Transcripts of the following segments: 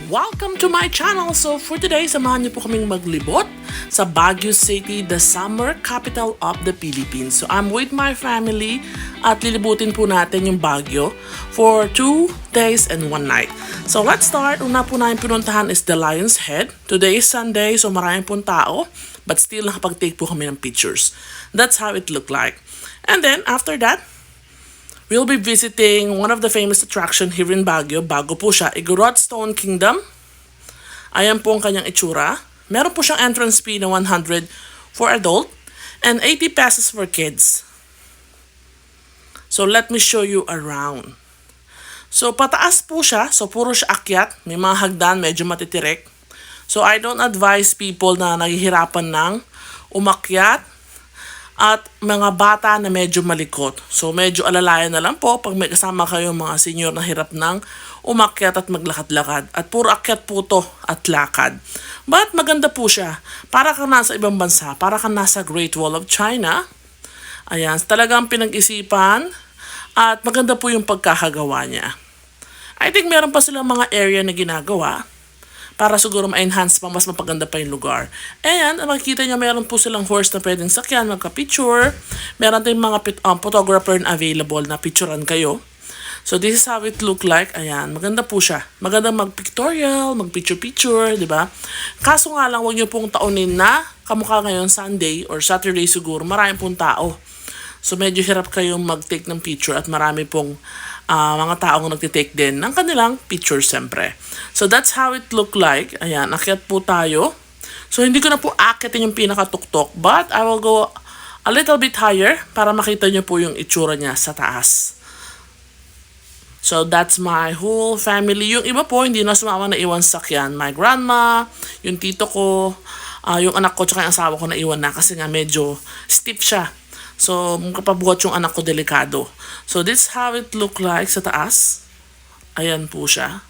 Welcome to my channel! So for today, samahan niyo po kaming maglibot sa Baguio City, the summer capital of the Philippines. So I'm with my family at lilibutin po natin yung Baguio for 2 days and 1 night. So let's start. Una po namin pinuntahan is the Lion's Head. Today is Sunday, so maraming pong tao, but still nakapag-take po kami ng pictures. That's how it looked like. And then after that, we'll be visiting one of the famous attraction here in Baguio. Bago po siya, Igorot Stone Kingdom. Ayan po ang kanyang itsura. Meron po siyang entrance fee na 100 for adult and 80 pesos for kids. So let me show you around. So pataas po siya. So puro siya akyat. May mga hagdan, medyo matitirik. So I don't advise people na naghihirapan ng umakyat at mga bata na medyo malikot. So medyo alalayan na lang po pag may kasama kayo mga senior na hirap ng umakyat at maglakad-lakad. At puro akyat po to at lakad. But maganda po siya. Para kang nasa ibang bansa. Para kang nasa Great Wall of China. Ayan, talagang pinag-isipan. At maganda po yung pagkakagawa niya. I think meron pa silang mga area na ginagawa para siguro ma-enhance pa, mas mapaganda pa yung lugar. Ayan, makikita nyo, meron po silang horse na pwedeng sakyan, magka-picture. Meron tayong mga photographer na available na picturean kayo. So this is how it look like. Ayan, maganda po siya. Maganda mag-pictorial, mag-picture-picture, di ba? Kaso nga lang, huwag nyo pong taunin na kamukha ngayon Sunday or Saturday siguro, maraming pong tao. So medyo hirap kayong mag-take ng picture at marami pong mga taong nagtitake din ng kanilang picture siyempre. So that's how it look like. Ayan, akyat po tayo. So hindi ko na po akitin yung pinakatuktok, but I will go a little bit higher para makita nyo po yung itsura niya sa taas. So that's my whole family. Yung iba po hindi na sumama na iwan sakyan. My grandma, yung tito ko, yung anak ko, tsaka yung asawa ko na iwan na kasi nga medyo stiff siya. So, kapabuhat yung anak ko, delikado. So, this is how it look like sa taas. Ayan po siya.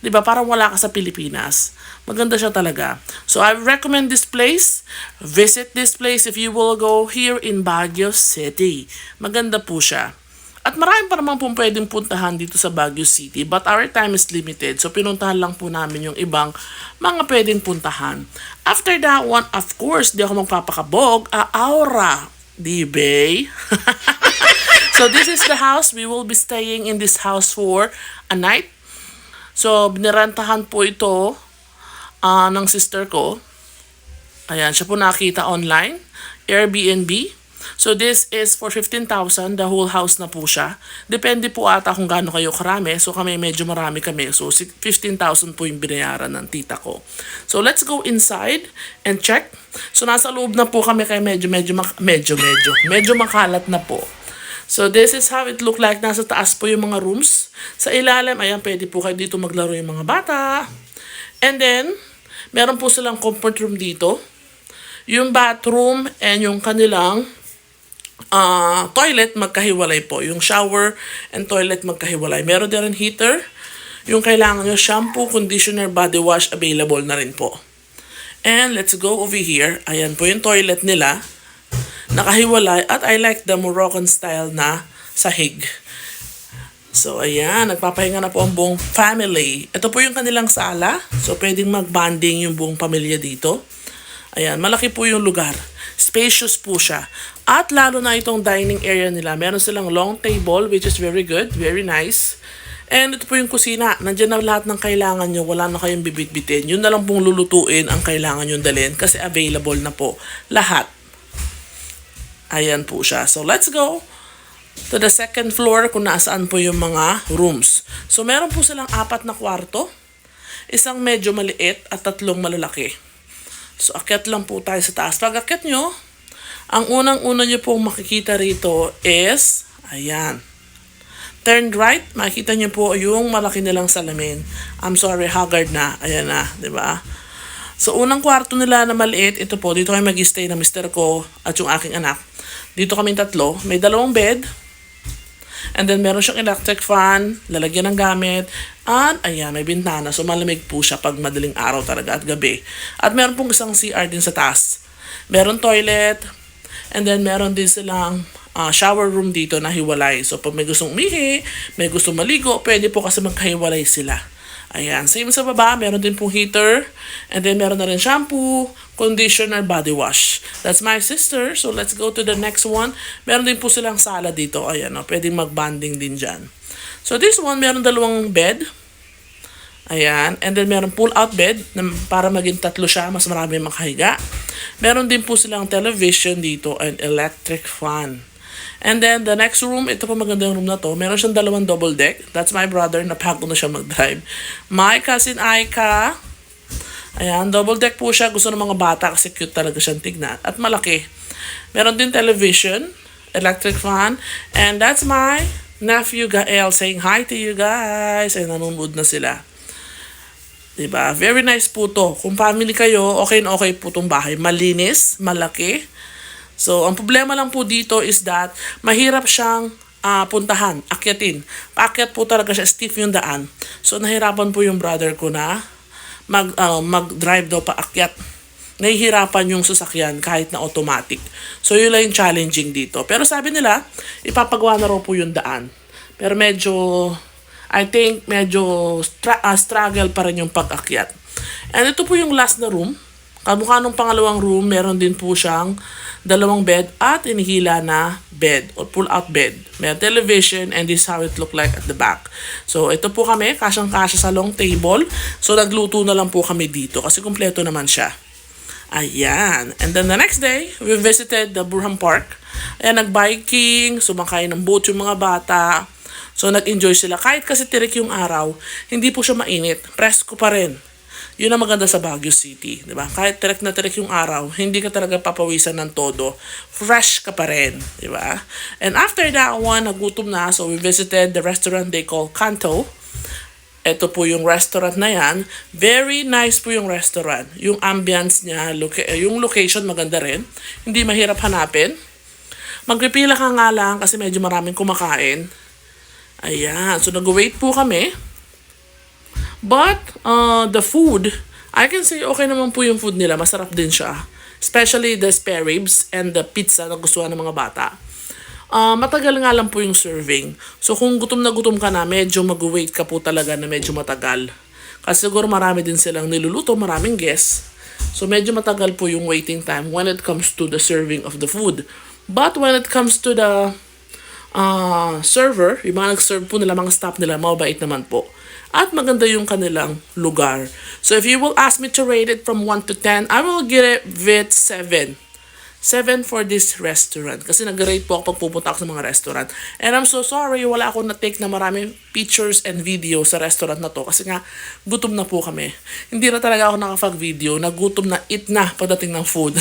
Diba? Parang wala ka sa Pilipinas. Maganda siya talaga. So, I recommend this place. Visit this place if you will go here in Baguio City. Maganda po siya. At marami pa naman pong pwedeng puntahan dito sa Baguio City. But our time is limited. So, pinuntahan lang po namin yung ibang mga pwedeng puntahan. After that one, of course, di ako magpapakabog. Aura. Dibe? So this is the house. We will be staying in this house for a night. So binirentahan po ito ng sister ko. Ayan, siya po nakita online. Airbnb. So this is for 15,000. The whole house na po siya. Depende po ata kung gaano kayo karami. So kami medyo marami kami. So 15,000 po yung binayaran ng tita ko. So let's go inside and check. So nasa loob na po kami kaya medyo makalat na po. So this is how it look like. Nasa taas po yung mga rooms. Sa ilalim, ayan, pwede po kayo dito maglaro yung mga bata. And then, meron po silang comfort room dito. Yung bathroom and yung kanilang toilet magkahiwalay po. Yung shower and toilet magkahiwalay. Meron din rin heater. Yung kailangan nyo, shampoo, conditioner, body wash, available na rin po. And let's go over here. Ayan po yung toilet nila. Nakahiwalay. At I like the Moroccan style na sahig. So ayan, nagpapahinga na po ang buong family. Ito po yung kanilang sala. So pwedeng mag-bonding yung buong pamilya dito. Ayan, malaki po yung lugar. Spacious po siya. At lalo na itong dining area nila. Meron silang long table which is very good, very nice. And ito po yung kusina. Nandiyan na lahat ng kailangan nyo. Wala na kayong bibit-bitin. Yun na lang pong lulutuin ang kailangan nyo dalhin kasi available na po lahat. Ayan po siya. So let's go to the second floor kung nasaan po yung mga rooms. So meron po silang 4 na kwarto. Isang medyo maliit at 3 malalaki. So akyat lang po tayo sa taas. Pag akyat nyo, ang unang-una nyo pong makikita rito is, ayan. Turn right, makikita nyo po yung malaki nilang salamin. I'm sorry, haggard na. Ayan na, di ba? So, unang kwarto nila na maliit, ito po, dito kami mag-stay na mister ko at yung aking anak. Dito kami 3, may 2 bed. And then, meron siyang electric fan, lalagyan ng gamit. At, ayan, may bintana. So, malamig po siya pag madaling araw talaga at gabi. At meron pong isang CR din sa taas. Meron toilet. And then, meron din silang shower room dito na hiwalay. So, pag may gustong umihi, may gustong maligo, pwede po kasi magkahiwalay sila. Ayan, same sa baba, meron din pong heater. And then meron na rin shampoo, conditioner, body wash. That's my sister. So let's go to the next one. Meron din po silang sala dito. Ayan, pwedeng mag-bonding din dyan. So this one, meron dalawang bed. Ayan, and then meron pull-out bed na para maging tatlo siya, mas marami makahiga. Meron din po silang television dito and electric fan. And then, the next room, ito po magandang room na to. Meron siyang dalawang double deck. That's my brother. Napagod na siya mag-drive. My cousin Aika. Ayan, double deck po siya. Gusto ng mga bata kasi cute talaga siyang tignan. At malaki. Meron din television, electric fan. And that's my nephew Gael saying hi to you guys. Ay, nanonood na sila. Diba? Very nice po to. Kung family kayo, okay na okay po tong bahay. Malinis, malaki. So, ang problema lang po dito is that mahirap siyang puntahan, akyatin. Paakyat po talaga siya, stiff yung daan. So, nahirapan po yung brother ko na mag-drive daw paakyat. Nahihirapan yung sasakyan kahit na automatic. So, yun lang yung challenging dito. Pero sabi nila, ipapagawa na raw po yung daan. Pero medyo, I think, medyo struggle pa rin yung pag-akyat. And ito po yung last na room. Kamukha nung pangalawang room, meron din po siyang dalawang bed at inihila na bed or pull-out bed. May television and this is how it look like at the back. So, ito po kami, kasyang-kasya sa long table. So, nagluto na lang po kami dito kasi kumpleto naman siya. Ayan. And then the next day, we visited the Burham Park. Ayan, nag-biking, sumakay ng boat yung mga bata. So, nag-enjoy sila. Kahit kasi tirik yung araw, hindi po siya mainit. Presko pa rin. Yun ang maganda sa Baguio City, di ba? Kahit tirik na tirik yung araw, hindi ka talaga papawisan ng todo. Fresh ka pa rin, di ba? And after that one, nagutom na, so we visited the restaurant they call Kanto. Ito po yung restaurant na yan. Very nice po yung restaurant. Yung ambience niya, yung location maganda rin. Hindi mahirap hanapin. Magpipila ka nga lang kasi medyo maraming kumakain. Ayan, so nag-wait po kami. But, the food, I can say okay naman po yung food nila. Masarap din siya. Especially the spare ribs and the pizza na gustuhan ng mga bata. Matagal nga lang po yung serving. So, kung gutom na gutom ka na, medyo mag-wait ka po talaga na medyo matagal. Kasi siguro marami din silang niluluto, maraming guests. So, medyo matagal po yung waiting time when it comes to the serving of the food. But, when it comes to the server, yung mga nag-serve po nila, mga staff nila, mabait naman po. At maganda yung kanilang lugar. So if you will ask me to rate it from 1 to 10, I will give it 7. 7 for this restaurant. Kasi nag-rate po ako pag pupunta ako sa mga restaurant. And I'm so sorry, wala akong na-take na maraming pictures and video sa restaurant na to. Kasi nga, gutom na po kami. Hindi na talaga ako nakapag-video. Nagutom na, eat na pagdating ng food.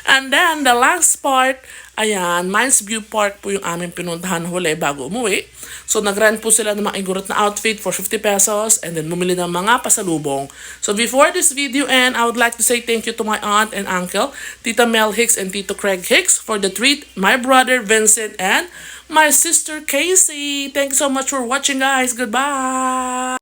And then, the last part, ayan, Mines View Park po yung aming pinuntahan huli bago umuwi. So, nag-rent po sila ng mga igurot na outfit for 50 pesos and then bumili ng mga pasalubong. So, before this video end, I would like to say thank you to my aunt and uncle, Tita Mel Hicks and Tito Craig Hicks for the treat, my brother Vincent and my sister Casey. Thank you so much for watching, guys. Goodbye!